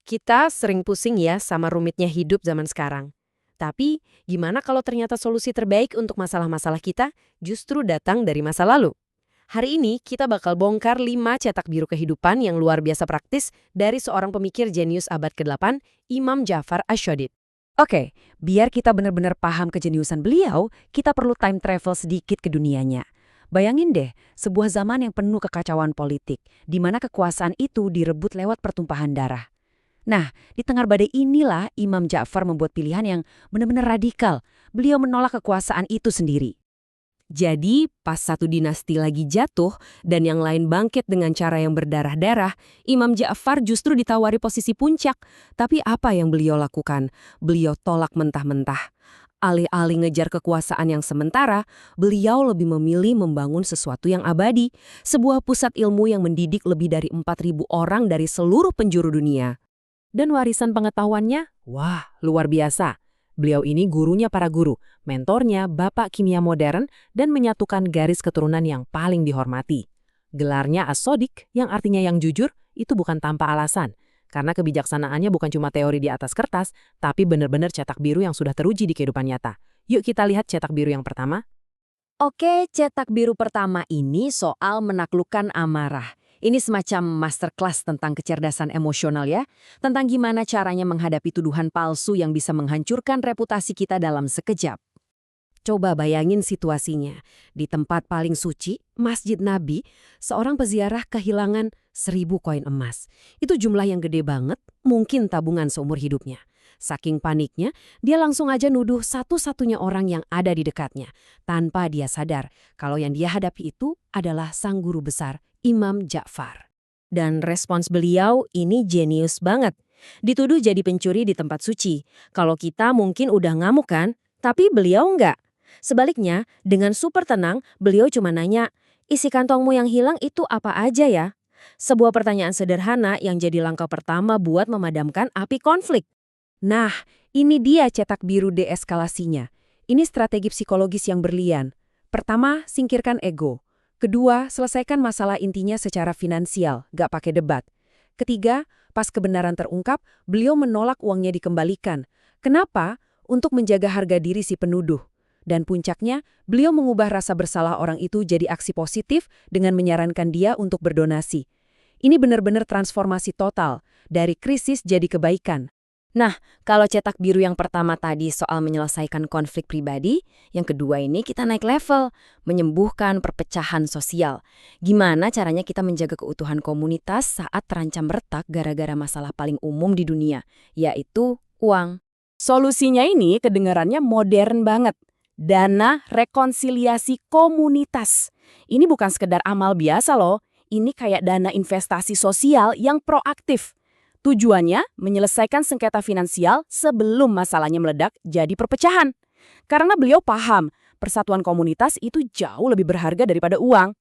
Kita sering pusing ya sama rumitnya hidup zaman sekarang. Tapi, gimana kalau ternyata solusi terbaik untuk masalah-masalah kita justru datang dari masa lalu? Hari ini kita bakal bongkar 5 cetak biru kehidupan yang luar biasa praktis dari seorang pemikir jenius abad ke-8, Imam Ja'far Asy-Syadid. Oke, biar kita benar-benar paham kejeniusan beliau, kita perlu time travel sedikit ke dunianya. Bayangin deh, sebuah zaman yang penuh kekacauan politik, di mana kekuasaan itu direbut lewat pertumpahan darah. Nah, di tengah badai inilah Imam Ja'far membuat pilihan yang benar-benar radikal. Beliau menolak kekuasaan itu sendiri. Jadi, pas satu dinasti lagi jatuh dan yang lain bangkit dengan cara yang berdarah-darah, Imam Ja'far justru ditawari posisi puncak. Tapi apa yang beliau lakukan? Beliau tolak mentah-mentah. Alih-alih ngejar kekuasaan yang sementara, beliau lebih memilih membangun sesuatu yang abadi, sebuah pusat ilmu yang mendidik lebih dari 4.000 orang dari seluruh penjuru dunia. Dan warisan pengetahuannya, wah, luar biasa. Beliau ini gurunya para guru, mentornya bapak kimia modern, dan menyatukan garis keturunan yang paling dihormati. Gelarnya As-Shadiq, yang artinya yang jujur, itu bukan tanpa alasan. Karena kebijaksanaannya bukan cuma teori di atas kertas, tapi benar-benar cetak biru yang sudah teruji di kehidupan nyata. Yuk kita lihat cetak biru yang pertama. Oke, cetak biru pertama ini soal menaklukkan amarah. Ini semacam masterclass tentang kecerdasan emosional ya, tentang gimana caranya menghadapi tuduhan palsu yang bisa menghancurkan reputasi kita dalam sekejap. Coba bayangin situasinya. Di tempat paling suci, Masjid Nabi, seorang peziarah kehilangan 1.000 koin emas. Itu jumlah yang gede banget, mungkin tabungan seumur hidupnya. Saking paniknya, dia langsung aja nuduh satu-satunya orang yang ada di dekatnya, tanpa dia sadar kalau yang dia hadapi itu adalah sang guru besar, Imam Ja'far. Dan respons beliau ini jenius banget. Dituduh jadi pencuri di tempat suci. Kalau kita mungkin udah ngamuk kan? Tapi beliau enggak. Sebaliknya, dengan super tenang, beliau cuma nanya, isi kantongmu yang hilang itu apa aja ya? Sebuah pertanyaan sederhana yang jadi langkah pertama buat memadamkan api konflik. Nah, ini dia cetak biru deeskalasinya. Ini strategi psikologis yang berlian. Pertama, singkirkan ego. Kedua, selesaikan masalah intinya secara finansial, gak pakai debat. Ketiga, pas kebenaran terungkap, beliau menolak uangnya dikembalikan. Kenapa? Untuk menjaga harga diri si penuduh. Dan puncaknya, beliau mengubah rasa bersalah orang itu jadi aksi positif dengan menyarankan dia untuk berdonasi. Ini benar-benar transformasi total, dari krisis jadi kebaikan. Nah, kalau cetak biru yang pertama tadi soal menyelesaikan konflik pribadi, yang kedua ini kita naik level, menyembuhkan perpecahan sosial. Gimana caranya kita menjaga keutuhan komunitas saat terancam retak gara-gara masalah paling umum di dunia, yaitu uang. Solusinya ini kedengarannya modern banget. Dana rekonsiliasi komunitas. Ini bukan sekedar amal biasa loh, ini kayak dana investasi sosial yang proaktif. Tujuannya menyelesaikan sengketa finansial sebelum masalahnya meledak jadi perpecahan. Karena beliau paham, persatuan komunitas itu jauh lebih berharga daripada uang.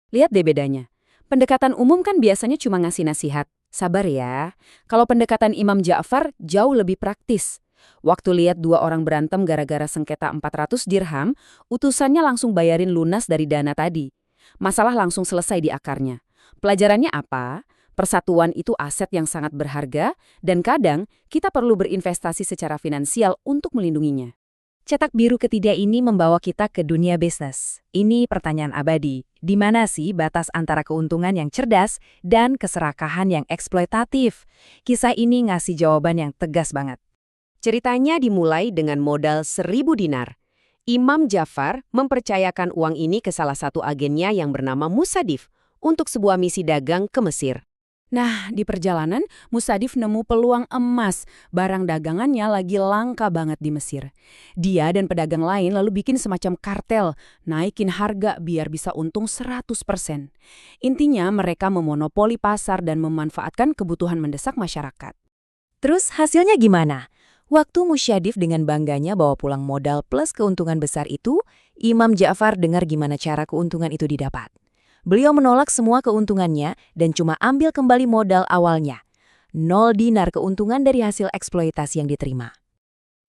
Lihat deh bedanya. Pendekatan umum kan biasanya cuma ngasih nasihat. Sabar ya. Kalau pendekatan Imam Ja'far jauh lebih praktis. Waktu lihat dua orang berantem gara-gara sengketa 400 dirham, utusannya langsung bayarin lunas dari dana tadi. Masalah langsung selesai di akarnya. Pelajarannya apa? Persatuan itu aset yang sangat berharga, dan kadang kita perlu berinvestasi secara finansial untuk melindunginya. Cetak biru ketiga ini membawa kita ke dunia bisnis. Ini pertanyaan abadi. Di mana sih batas antara keuntungan yang cerdas dan keserakahan yang eksploitatif? Kisah ini ngasih jawaban yang tegas banget. Ceritanya dimulai dengan modal 1.000 dinar. Imam Ja'far mempercayakan uang ini ke salah satu agennya yang bernama Musadif untuk sebuah misi dagang ke Mesir. Nah, di perjalanan, Musadif nemu peluang emas. Barang dagangannya lagi langka banget di Mesir. Dia dan pedagang lain lalu bikin semacam kartel, naikin harga biar bisa untung 100%. Intinya mereka memonopoli pasar dan memanfaatkan kebutuhan mendesak masyarakat. Terus hasilnya gimana? Waktu Musadif dengan bangganya bawa pulang modal plus keuntungan besar itu, Imam Ja'far dengar gimana cara keuntungan itu didapat. Beliau menolak semua keuntungannya dan cuma ambil kembali modal awalnya. 0 dinar keuntungan dari hasil eksploitasi yang diterima.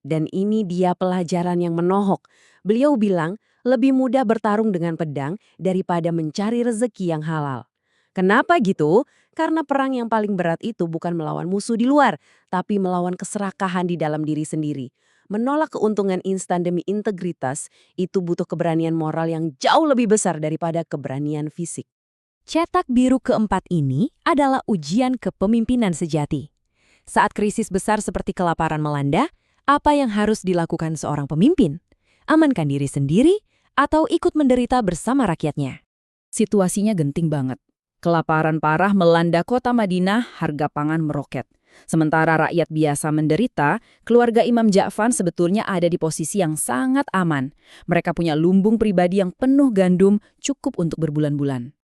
Dan ini dia pelajaran yang menohok. Beliau bilang, lebih mudah bertarung dengan pedang daripada mencari rezeki yang halal. Kenapa gitu? Karena perang yang paling berat itu bukan melawan musuh di luar, tapi melawan keserakahan di dalam diri sendiri. Menolak keuntungan instan demi integritas itu butuh keberanian moral yang jauh lebih besar daripada keberanian fisik. Cetak biru keempat ini adalah ujian kepemimpinan sejati. Saat krisis besar seperti kelaparan melanda, apa yang harus dilakukan seorang pemimpin? Amankan diri sendiri atau ikut menderita bersama rakyatnya? Situasinya genting banget. Kelaparan parah melanda kota Madinah, harga pangan meroket. Sementara rakyat biasa menderita, keluarga Imam Ja'far sebetulnya ada di posisi yang sangat aman. Mereka punya lumbung pribadi yang penuh gandum, cukup untuk berbulan-bulan.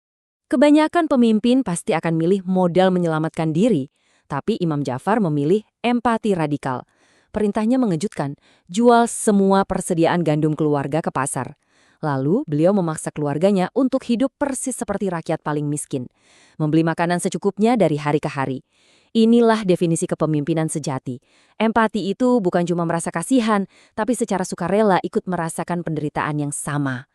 Kebanyakan pemimpin pasti akan milih modal menyelamatkan diri, tapi Imam Ja'far memilih empati radikal. Perintahnya mengejutkan, jual semua persediaan gandum keluarga ke pasar. Lalu, beliau memaksa keluarganya untuk hidup persis seperti rakyat paling miskin. Membeli makanan secukupnya dari hari ke hari. Inilah definisi kepemimpinan sejati. Empati itu bukan cuma merasa kasihan, tapi secara sukarela ikut merasakan penderitaan yang sama.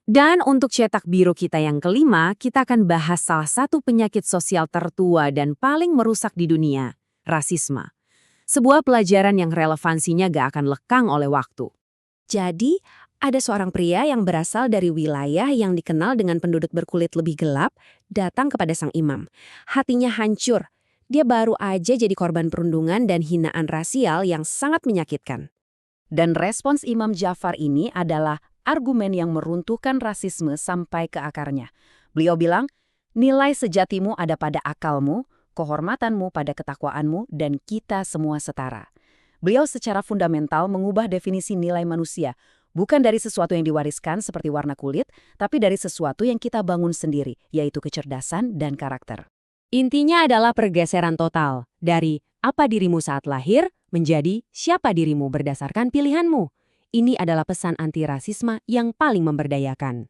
Dan untuk cetak biru kita yang kelima, kita akan bahas salah satu penyakit sosial tertua dan paling merusak di dunia, rasisme. Sebuah pelajaran yang relevansinya gak akan lekang oleh waktu. Jadi, ada seorang pria yang berasal dari wilayah yang dikenal dengan penduduk berkulit lebih gelap, datang kepada sang imam. Hatinya hancur. Dia baru aja jadi korban perundungan dan hinaan rasial yang sangat menyakitkan. Dan respons Imam Ja'far ini adalah argumen yang meruntuhkan rasisme sampai ke akarnya. Beliau bilang, nilai sejatimu ada pada akalmu, kehormatanmu pada ketakwaanmu, dan kita semua setara. Beliau secara fundamental mengubah definisi nilai manusia, bukan dari sesuatu yang diwariskan seperti warna kulit, tapi dari sesuatu yang kita bangun sendiri, yaitu kecerdasan dan karakter. Intinya adalah pergeseran total, dari apa dirimu saat lahir, menjadi siapa dirimu berdasarkan pilihanmu. Ini adalah pesan anti-rasisme yang paling memberdayakan.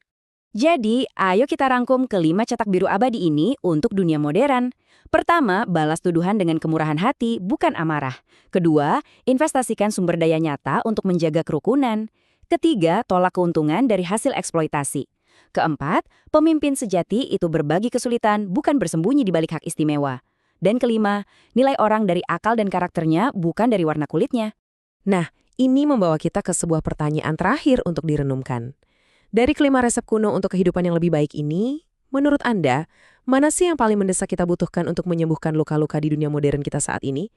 Jadi, ayo kita rangkum kelima cetak biru abadi ini untuk dunia modern. Pertama, balas tuduhan dengan kemurahan hati, bukan amarah. Kedua, investasikan sumber daya nyata untuk menjaga kerukunan. Ketiga, tolak keuntungan dari hasil eksploitasi. Keempat, pemimpin sejati itu berbagi kesulitan, bukan bersembunyi di balik hak istimewa. Dan kelima, nilai orang dari akal dan karakternya, bukan dari warna kulitnya. Nah, ini membawa kita ke sebuah pertanyaan terakhir untuk direnungkan. Dari kelima resep kuno untuk kehidupan yang lebih baik ini, menurut Anda, mana sih yang paling mendesak kita butuhkan untuk menyembuhkan luka-luka di dunia modern kita saat ini?